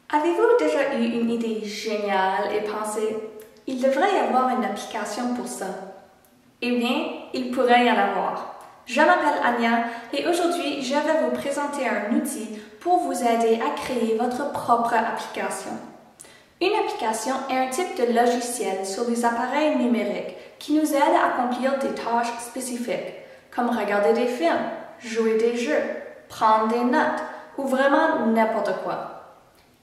Avez-vous déjà eu une idée géniale et pensé, il devrait y avoir une application pour ça? Eh bien, il pourrait y en avoir. Je m'appelle Anya et aujourd'hui, je vais vous présenter un outil pour vous aider à créer votre propre application. Une application est un type de logiciel sur les appareils numériques qui nous aide à accomplir des tâches spécifiques, comme regarder des films, jouer des jeux, prendre des notes ou vraiment n'importe quoi.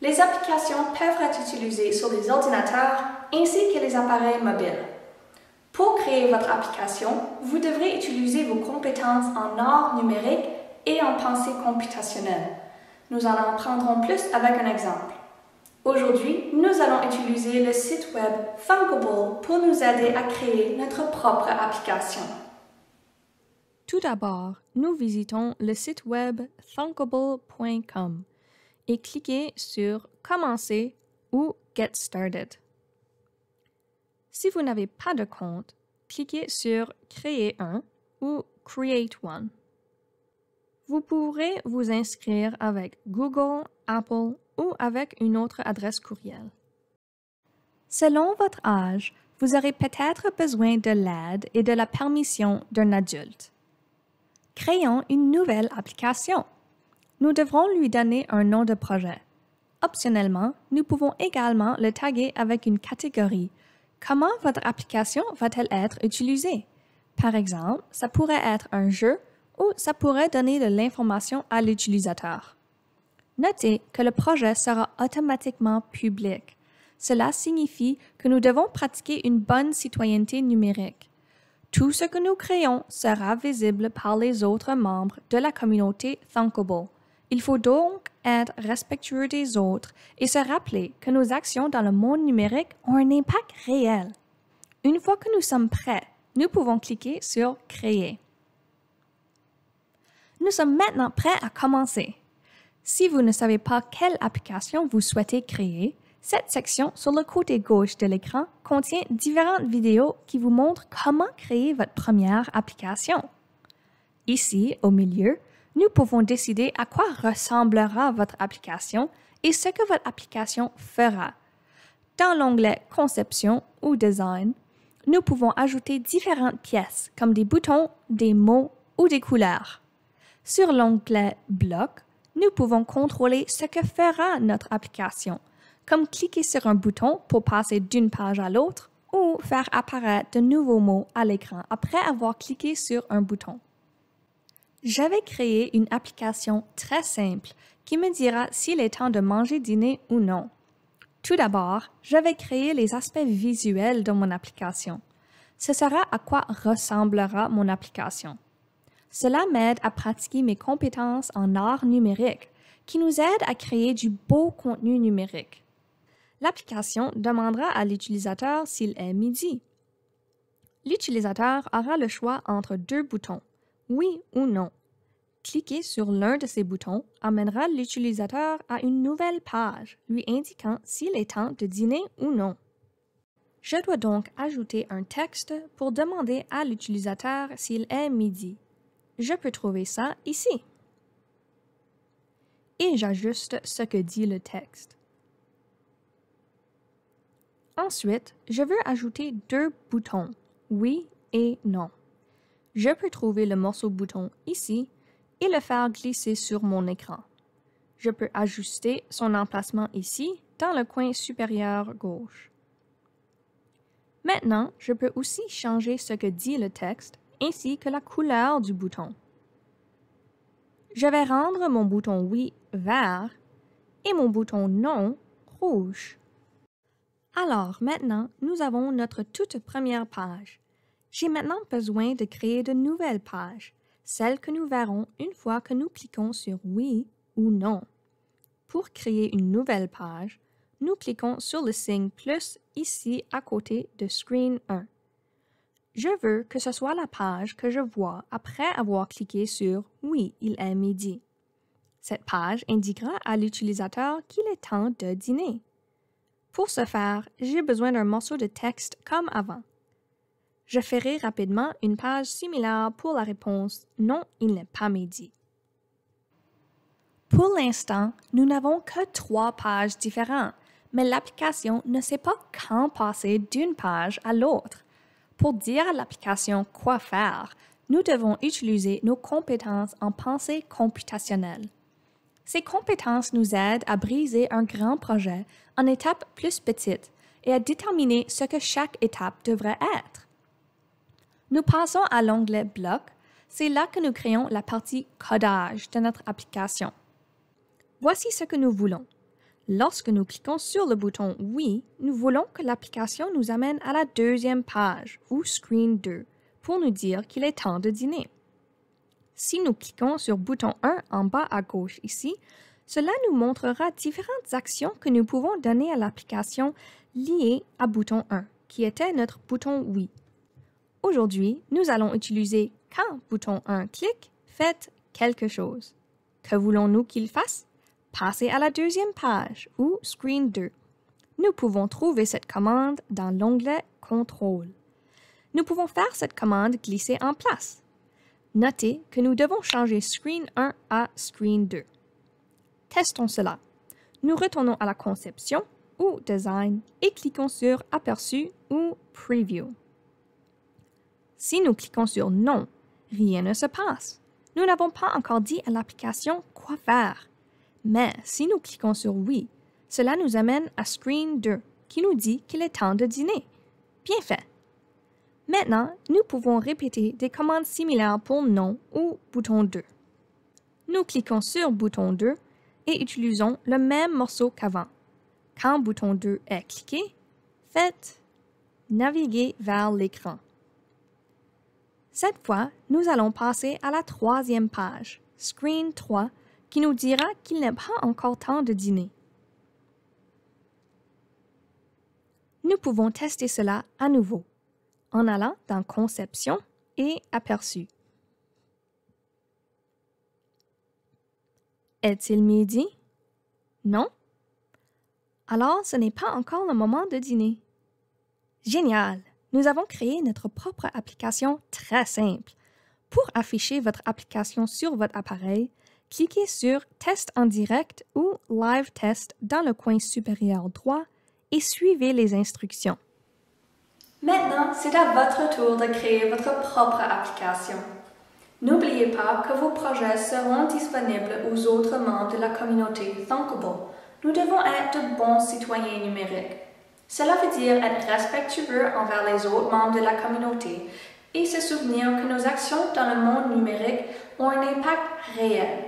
Les applications peuvent être utilisées sur les ordinateurs ainsi que les appareils mobiles. Pour créer votre application, vous devrez utiliser vos compétences en art numérique et en pensée computationnelle. Nous en apprendrons plus avec un exemple. Aujourd'hui, nous allons utiliser le site web Thunkable pour nous aider à créer notre propre application. Tout d'abord, nous visitons le site web thunkable.com et cliquez sur Commencer ou Get Started. Si vous n'avez pas de compte, cliquez sur Créer un ou Create one. Vous pourrez vous inscrire avec Google, Apple ou avec une autre adresse courriel. Selon votre âge, vous aurez peut-être besoin de l'aide et de la permission d'un adulte. Créons une nouvelle application. Nous devrons lui donner un nom de projet. Optionnellement, nous pouvons également le taguer avec une catégorie. Comment votre application va-t-elle être utilisée? Par exemple, ça pourrait être un jeu ou ça pourrait donner de l'information à l'utilisateur. Notez que le projet sera automatiquement public. Cela signifie que nous devons pratiquer une bonne citoyenneté numérique. Tout ce que nous créons sera visible par les autres membres de la communauté Thunkable. Il faut donc être respectueux des autres et se rappeler que nos actions dans le monde numérique ont un impact réel. Une fois que nous sommes prêts, nous pouvons cliquer sur « Créer ». Nous sommes maintenant prêts à commencer. Si vous ne savez pas quelle application vous souhaitez créer, cette section sur le côté gauche de l'écran contient différentes vidéos qui vous montrent comment créer votre première application. Ici, au milieu, nous pouvons décider à quoi ressemblera votre application et ce que votre application fera. Dans l'onglet « Conception » ou « Design », nous pouvons ajouter différentes pièces comme des boutons, des mots ou des couleurs. Sur l'onglet « Bloc », nous pouvons contrôler ce que fera notre application, comme cliquer sur un bouton pour passer d'une page à l'autre ou faire apparaître de nouveaux mots à l'écran après avoir cliqué sur un bouton. Je vais créer une application très simple qui me dira s'il est temps de manger dîner ou non. Tout d'abord, je vais créer les aspects visuels de mon application. Ce sera à quoi ressemblera mon application. Cela m'aide à pratiquer mes compétences en art numérique, qui nous aide à créer du beau contenu numérique. L'application demandera à l'utilisateur s'il est midi. L'utilisateur aura le choix entre deux boutons, oui ou non. Cliquer sur l'un de ces boutons amènera l'utilisateur à une nouvelle page lui indiquant s'il est temps de dîner ou non. Je dois donc ajouter un texte pour demander à l'utilisateur s'il est midi. Je peux trouver ça ici. Et j'ajuste ce que dit le texte. Ensuite, je veux ajouter deux boutons, oui et non. Je peux trouver le morceau bouton ici et le faire glisser sur mon écran. Je peux ajuster son emplacement ici, dans le coin supérieur gauche. Maintenant, je peux aussi changer ce que dit le texte ainsi que la couleur du bouton. Je vais rendre mon bouton oui vert et mon bouton non rouge. Alors maintenant, nous avons notre toute première page. J'ai maintenant besoin de créer de nouvelles pages, celles que nous verrons une fois que nous cliquons sur oui ou non. Pour créer une nouvelle page, nous cliquons sur le signe plus ici à côté de Screen 1. Je veux que ce soit la page que je vois après avoir cliqué sur « Oui, il est midi ». Cette page indiquera à l'utilisateur qu'il est temps de dîner. Pour ce faire, j'ai besoin d'un morceau de texte comme avant. Je ferai rapidement une page similaire pour la réponse « Non, il n'est pas midi ». Pour l'instant, nous n'avons que 3 pages différentes, mais l'application ne sait pas quand passer d'une page à l'autre. Pour dire à l'application quoi faire, nous devons utiliser nos compétences en pensée computationnelle. Ces compétences nous aident à briser un grand projet en étapes plus petites et à déterminer ce que chaque étape devrait être. Nous passons à l'onglet Bloc. C'est là que nous créons la partie codage de notre application. Voici ce que nous voulons. Lorsque nous cliquons sur le bouton Oui, nous voulons que l'application nous amène à la deuxième page, ou Screen 2, pour nous dire qu'il est temps de dîner. Si nous cliquons sur bouton 1 en bas à gauche ici, cela nous montrera différentes actions que nous pouvons donner à l'application liées à bouton 1, qui était notre bouton Oui. Aujourd'hui, nous allons utiliser quand bouton 1 clique, faites quelque chose. Que voulons-nous qu'il fasse? Passer à la deuxième page ou Screen 2. Nous pouvons trouver cette commande dans l'onglet Contrôle. Nous pouvons faire cette commande glisser en place. Notez que nous devons changer Screen 1 à Screen 2. Testons cela. Nous retournons à la conception ou Design et cliquons sur Aperçu ou Preview. Si nous cliquons sur Non, rien ne se passe. Nous n'avons pas encore dit à l'application quoi faire. Mais si nous cliquons sur Oui, cela nous amène à Screen 2, qui nous dit qu'il est temps de dîner. Bien fait! Maintenant, nous pouvons répéter des commandes similaires pour Non ou bouton 2. Nous cliquons sur bouton 2 et utilisons le même morceau qu'avant. Quand bouton 2 est cliqué, faites Naviguer vers l'écran. Cette fois, nous allons passer à la troisième page, Screen 3, qui nous dira qu'il n'est pas encore temps de dîner. Nous pouvons tester cela à nouveau, en allant dans Conception et Aperçu. Est-il midi? Non? Alors, ce n'est pas encore le moment de dîner. Génial! Nous avons créé notre propre application très simple. Pour afficher votre application sur votre appareil, cliquez sur Test en direct ou Live Test dans le coin supérieur droit et suivez les instructions. Maintenant, c'est à votre tour de créer votre propre application. N'oubliez pas que vos projets seront disponibles aux autres membres de la communauté Thunkable. Nous devons être de bons citoyens numériques. Cela veut dire être respectueux envers les autres membres de la communauté et se souvenir que nos actions dans le monde numérique ont un impact réel.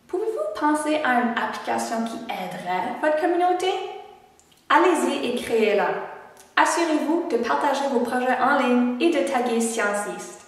Pouvez-vous penser à une application qui aiderait votre communauté? Allez-y et créez-la. Assurez-vous de partager vos projets en ligne et de taguer Scienceist.